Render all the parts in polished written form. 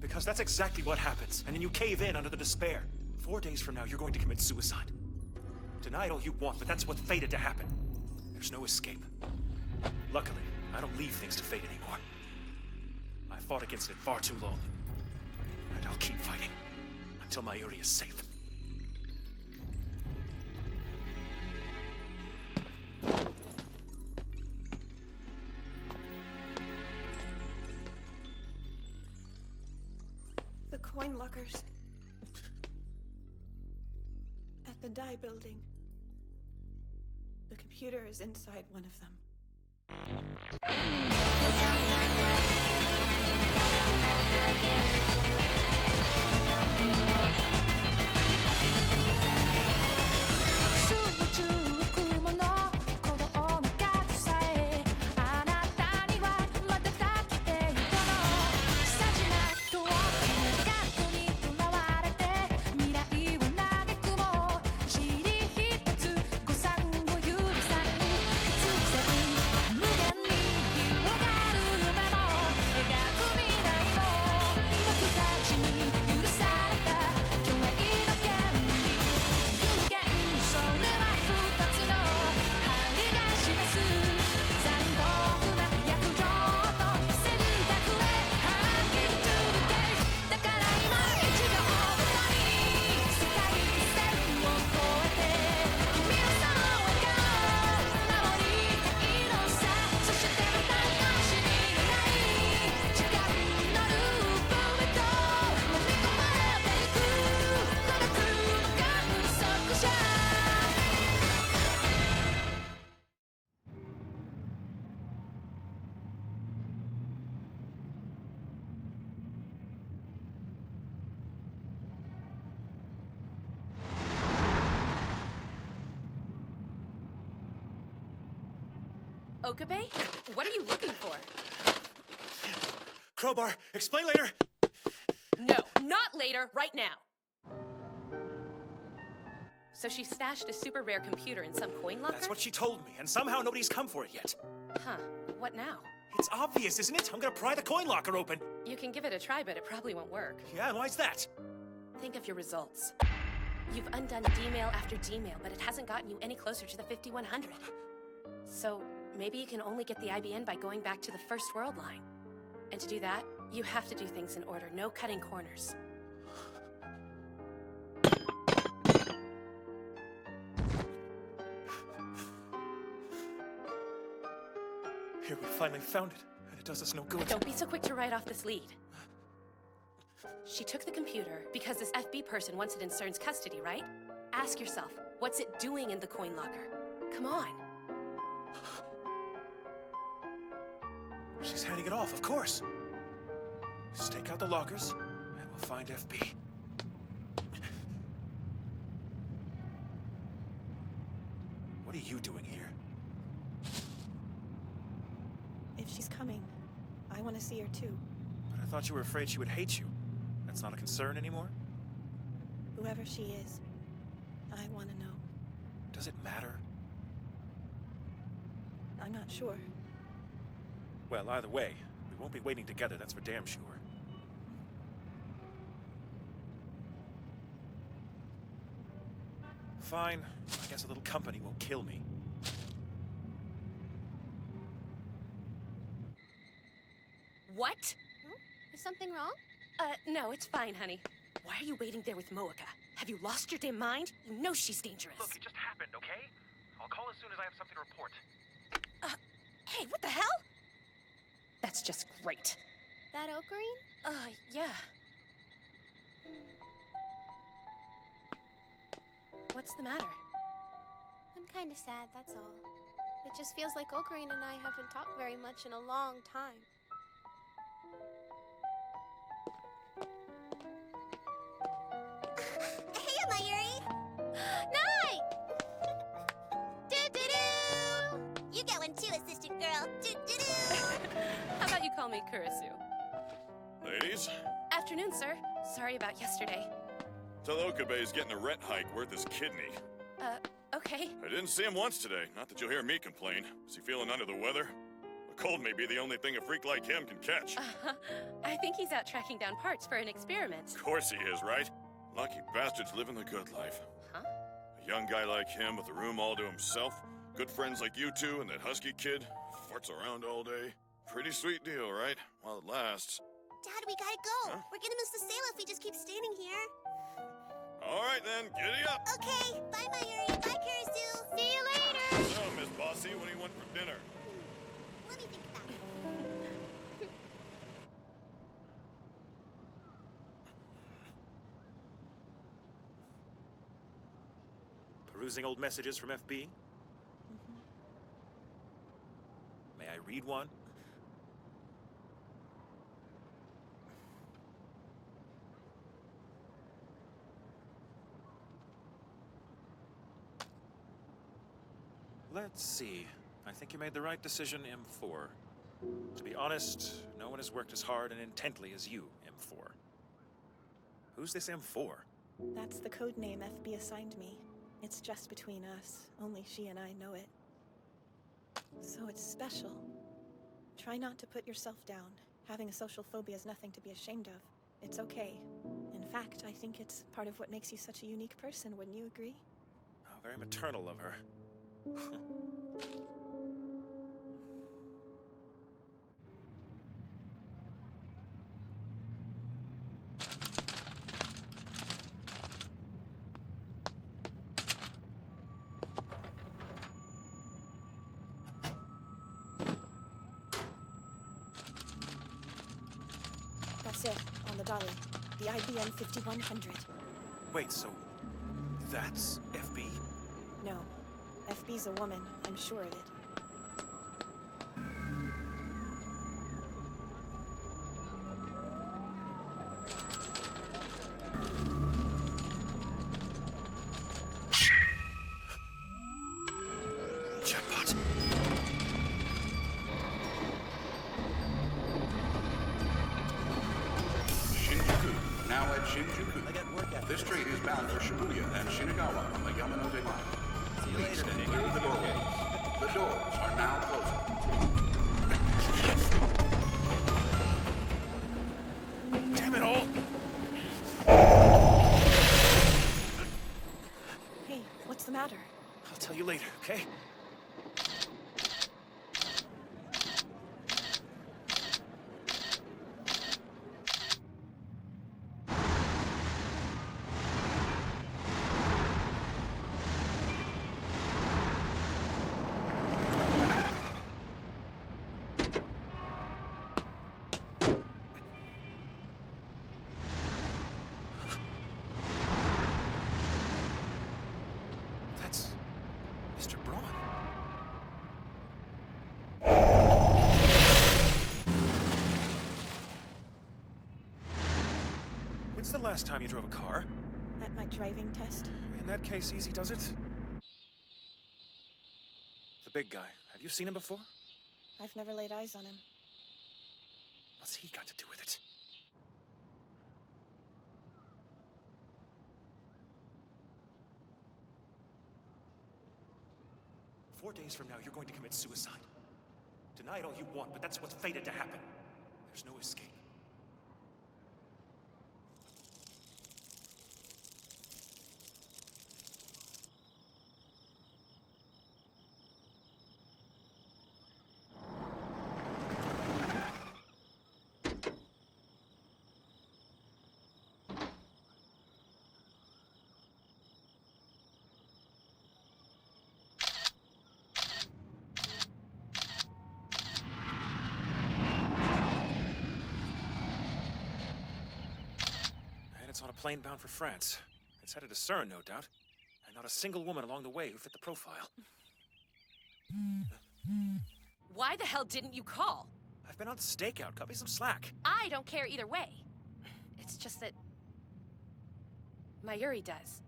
Because that's exactly what happens, and then you cave in under the despair. 4 days from now, you're going to commit suicide. Deny it all you want, but that's what's fated to happen. There's no escape. Luckily, I don't leave things to fate anymore. I fought against it far too long. And I'll keep fighting until my area is safe. The coin lockers. At the dye building. The computer is inside one of them. Okabe? What are you looking for? Crowbar, explain later! No, not later, right now. So she stashed a super rare computer in some coin locker? That's what she told me, and somehow nobody's come for it yet. Huh, what now? It's obvious, isn't it? I'm gonna pry the coin locker open. You can give it a try, but it probably won't work. Yeah, and why's that? Think of your results. You've undone D-mail after D-mail, but it hasn't gotten you any closer to the 5100. So maybe you can only get the IBN by going back to the first world line. And to do that, you have to do things in order, no cutting corners. Here, we finally found it, and it does us no good. Don't be so quick to write off this lead. She took the computer because this FB person wants it in CERN's custody, right? Ask yourself, what's it doing in the coin locker? Come on. She's handing it off, of course. Stake out the lockers, and we'll find FB. What are you doing here? If she's coming, I want to see her too. But I thought you were afraid she would hate you. That's not a concern anymore? Whoever she is, I want to know. Does it matter? I'm not sure. Well, either way, we won't be waiting together, that's for damn sure. Fine. I guess a little company won't kill me. What? Is something wrong? No, it's fine, honey. Why are you waiting there with Moeka? Have you lost your damn mind? You know she's dangerous. Look, it just happened, okay? I'll call as soon as I have something to report. Hey, what the hell? That's just great. That Ocarine? Yeah. What's the matter? I'm kind of sad, that's all. It just feels like Ocarine and I haven't talked very much in a long time. Hey, Mayuri! Nai! Do-do-do! You get one too, assistant girl. Do-do-do! How about you call me Kurisu? Ladies, Afternoon, sir. Sorry about yesterday. tell Okabe's getting a rent hike worth his kidney. Okay. I didn't see him once today. Not that you'll hear me complain. Is he feeling under the weather? Cold may be the only thing a freak like him can catch. I think he's out tracking down parts for an experiment. Of course he is, right? Lucky bastards living the good life. Huh? A young guy like him with a room all to himself, good friends like you two and that husky kid, farts around all day. Pretty sweet deal, right? While it lasts. Dad, we gotta go. Huh? We're gonna miss the sale if we just keep standing here. All right then, giddy up. Okay, bye, Mayuri. Bye, Karasu. See you later. So, Miss Bossy, what do you want for dinner? Let me think about it. Perusing old messages from FB? May I read one? Let's see. I think you made the right decision, M4. To be honest, no one has worked as hard and intently as you, M4. Who's this M4? That's the code name FB assigned me. It's just between us. Only she and I know it. So it's special. Try not to put yourself down. Having a social phobia is nothing to be ashamed of. It's okay. In fact, I think it's part of what makes you such a unique person, wouldn't you agree? Oh, very maternal of her. That's it, on the dolly. The IBM 5100. Wait, so that's FB? No. FB's a woman, I'm sure of it. Jackpot. Shinjuku, now at Shinjuku. This train is bound for Shibuya and Shinagawa on the Yamanote line. Please enter the doorways. The doors are now closing. Damn it all! Hey, what's the matter? I'll tell you later, okay? That's Mr. Braun. When's the last time you drove a car? At my driving test? In that case, easy does it. The big guy. Have you seen him before? I've never laid eyes on him. What's he got to do with it? "4 days from now, you're going to commit suicide. Deny it all you want, but that's what's fated to happen. There's no escape." And it's on a plane bound for France. It's headed to CERN, no doubt. And not a single woman along the way who fit the profile. Why the hell didn't you call? I've been on stakeout. Cut me some slack. I don't care either way. It's just that Mayuri does.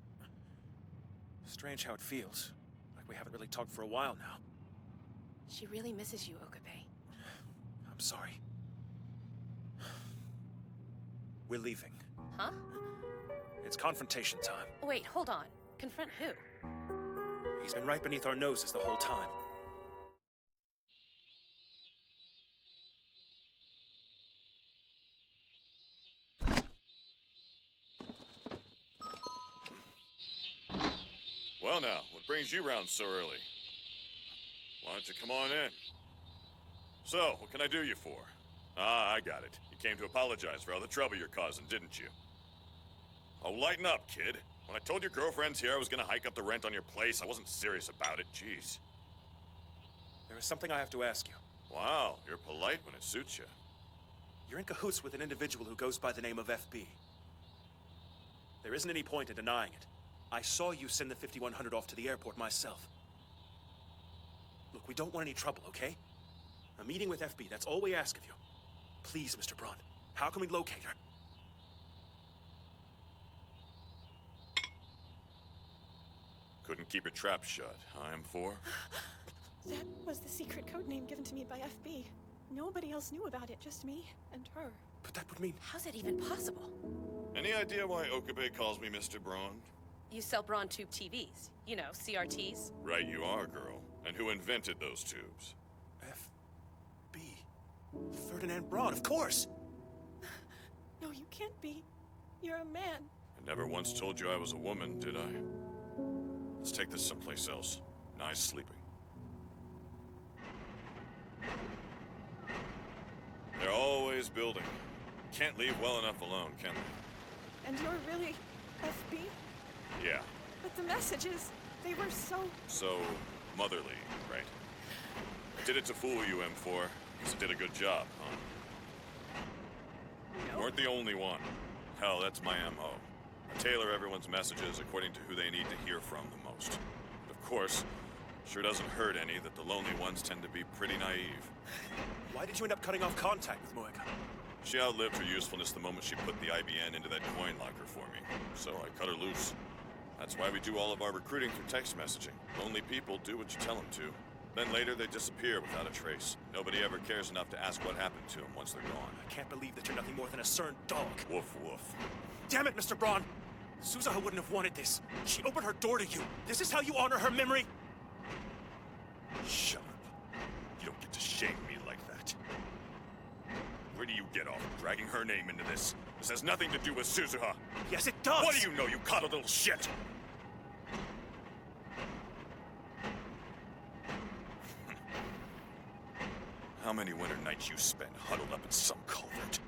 Strange how it feels. Like we haven't really talked for a while now. She really misses you, Okabe. I'm sorry. We're leaving. Huh? It's confrontation time. Wait, hold on. Confront who? He's been right beneath our noses the whole time. Well now, what brings you round so early? Why don't you come on in? So, what can I do you for? Ah, I got it. You came to apologize for all the trouble you're causing, didn't you? Oh, lighten up, kid. When I told your girlfriends here I was gonna hike up the rent on your place, I wasn't serious about it. Jeez. There is something I have to ask you. Wow, you're polite when it suits you. You're in cahoots with an individual who goes by the name of FB. There isn't any point in denying it. I saw you send the 5100 off to the airport myself. Look, we don't want any trouble, okay? A meeting with FB, that's all we ask of you. Please, Mr. Braun, how can we locate her? Couldn't keep your trap shut, huh, M4? That was the secret code name given to me by FB. Nobody else knew about it, just me and her. But that would mean... How's that even possible? Any idea why Okabe calls me Mr. Braun? You sell Braun tube TVs. You know, CRTs. Right you are, girl. And who invented those tubes? FB... Ferdinand Braun, of course! No, you can't be. You're a man. I never once told you I was a woman, did I? Let's take this someplace else. Nice sleeping. They're always building. Can't leave well enough alone, can they? And you're really FB? Yeah. But the messages, they were so... So, motherly, right? I did it to fool you, M4. Guess I did a good job, huh? You weren't the only one. Hell, that's my MO. I tailor everyone's messages according to who they need to hear from the most. But of course, sure doesn't hurt any that the lonely ones tend to be pretty naive. Why did you end up cutting off contact with Moeka? She outlived her usefulness the moment she put the IBN into that coin locker for me. So I cut her loose. That's why we do all of our recruiting through text messaging. Lonely people do what you tell them to. Then later they disappear without a trace. Nobody ever cares enough to ask what happened to them once they're gone. I can't believe that you're nothing more than a cern dog. Woof woof. Damn it, Mr. Braun! Suzuha wouldn't have wanted this. She opened her door to you. This is how you honor her memory? Shut up. You don't get to shame me like that. Where do you get off dragging her name into this? This has nothing to do with Suzuha. Yes, it does! What do you know, you coddled little shit? How many winter nights you spent huddled up in some culvert?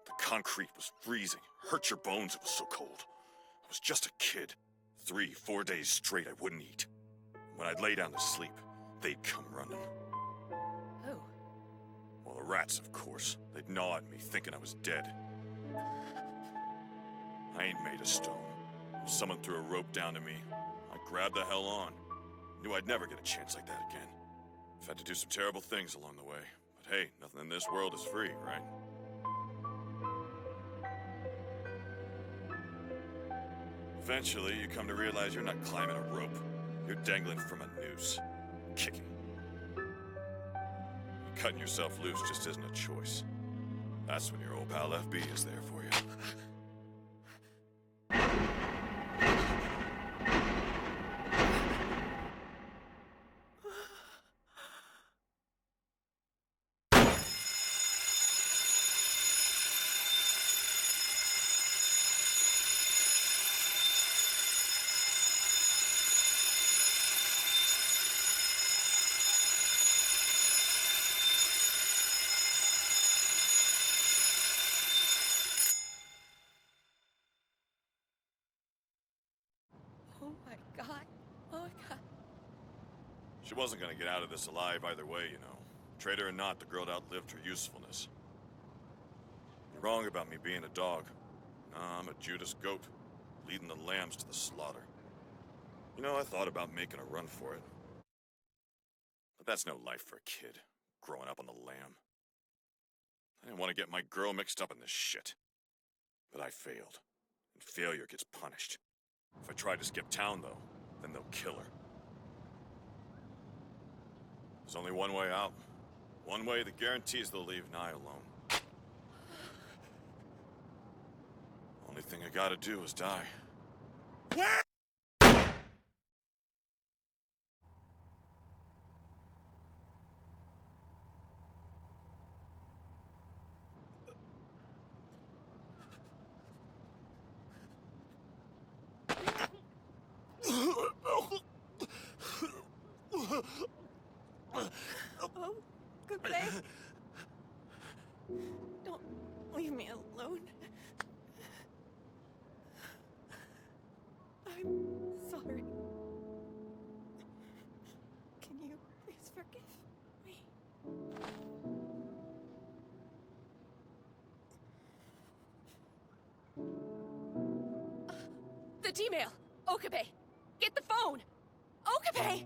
The concrete was freezing. Hurt your bones, it was so cold. I was just a kid. 3-4 days straight I wouldn't eat. When I'd lay down to sleep, they'd come running. Who? Well, the rats, of course. They'd gnaw at me, thinking I was dead. I ain't made of stone. If someone threw a rope down to me, I grabbed the hell on. Knew I'd never get a chance like that again. I've had to do some terrible things along the way. But hey, nothing in this world is free, right? Eventually, you come to realize you're not climbing a rope. You're dangling from a noose. Kicking. Cutting yourself loose just isn't a choice. That's when your old pal FB is there for you. Oh my god. Oh my god. She wasn't gonna get out of this alive either way, you know. Traitor or not, the girl outlived her usefulness. You're wrong about me being a dog. Nah, I'm a Judas goat, leading the lambs to the slaughter. You know, I thought about making a run for it. But that's no life for a kid, growing up on the lam. I didn't want to get my girl mixed up in this shit. But I failed, and failure gets punished. If I try to skip town, though, then they'll kill her. There's only one way out. One way that guarantees they'll leave Nye alone. Only thing I gotta do is die. okay? Don't leave me alone. I'm sorry. Can you please forgive me? The D-mail! Okabe! Get the phone! Okabe!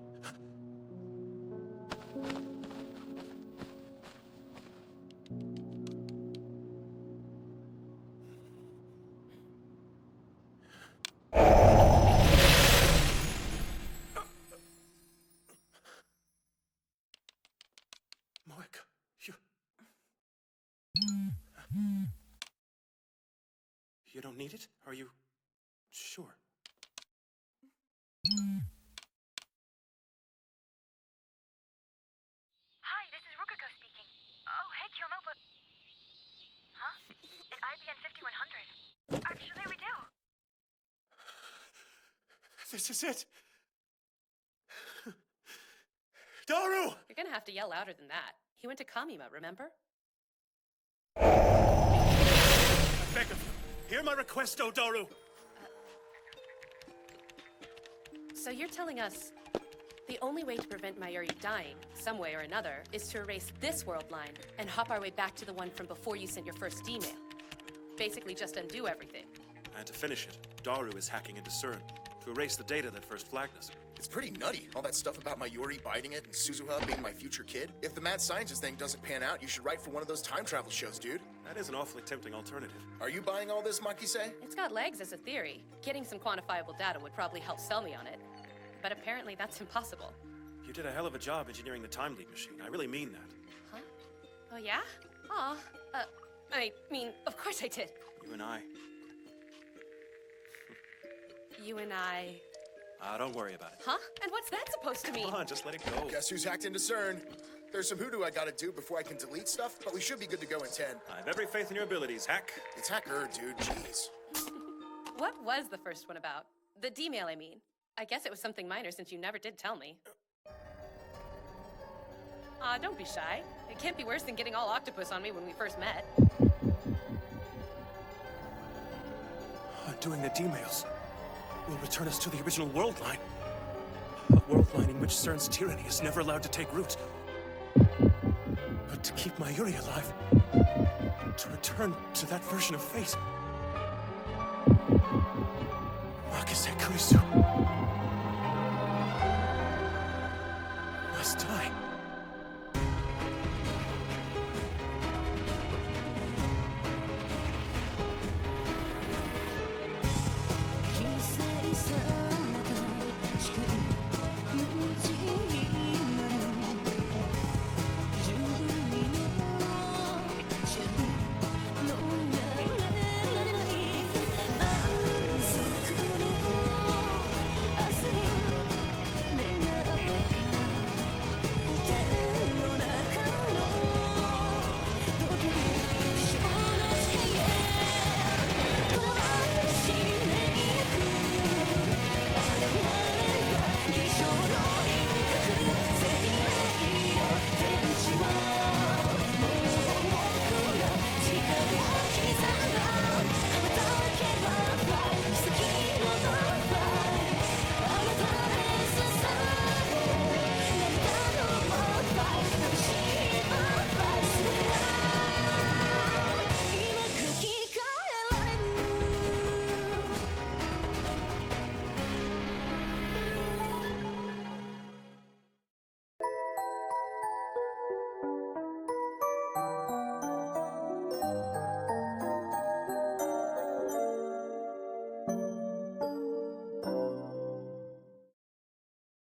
Moeka, you... You don't need it? Are you sure? Hi, this is Rukiko speaking. Oh, hey, Kyomo, but... Huh? An IBN 5100. Actually, we do. This is it! Daru! You're gonna have to yell louder than that. He went to Kamima, remember? I beg of you, hear my request, Daru! So you're telling us the only way to prevent Mayuri dying, some way or another, is to erase this world line and hop our way back to the one from before you sent your first email. Basically just undo everything. And to finish it, Daru is hacking into CERN to erase the data that first flagged us. It's pretty nutty, all that stuff about Mayuri biting it and Suzuha being my future kid. If the mad scientist thing doesn't pan out, you should write for one of those time travel shows, dude. That is an awfully tempting alternative. Are you buying all this, Makise? It's got legs as a theory. Getting some quantifiable data would probably help sell me on it. But apparently that's impossible. You did a hell of a job engineering the time leap machine. I really mean that. Huh? Oh, yeah? Aw. I mean, of course I did. You and I. You and I... Don't worry about it. Huh? And what's that supposed to mean? Come on, just let it go. Guess who's hacked into CERN? There's some hoodoo I gotta do before I can delete stuff, but we should be good to go in 10. I have every faith in your abilities, Hack. It's hacker, dude, jeez. What was the first one about? The D-mail, I mean. I guess it was something minor since you never did tell me. Aw, don't be shy. It can't be worse than getting all octopus on me when we first met. Undoing the D-mails will return us to the original world line. A world line in which CERN's tyranny is never allowed to take root. But to keep Mayuri alive, to return to that version of fate, Makise Kurisu must die. Thank you.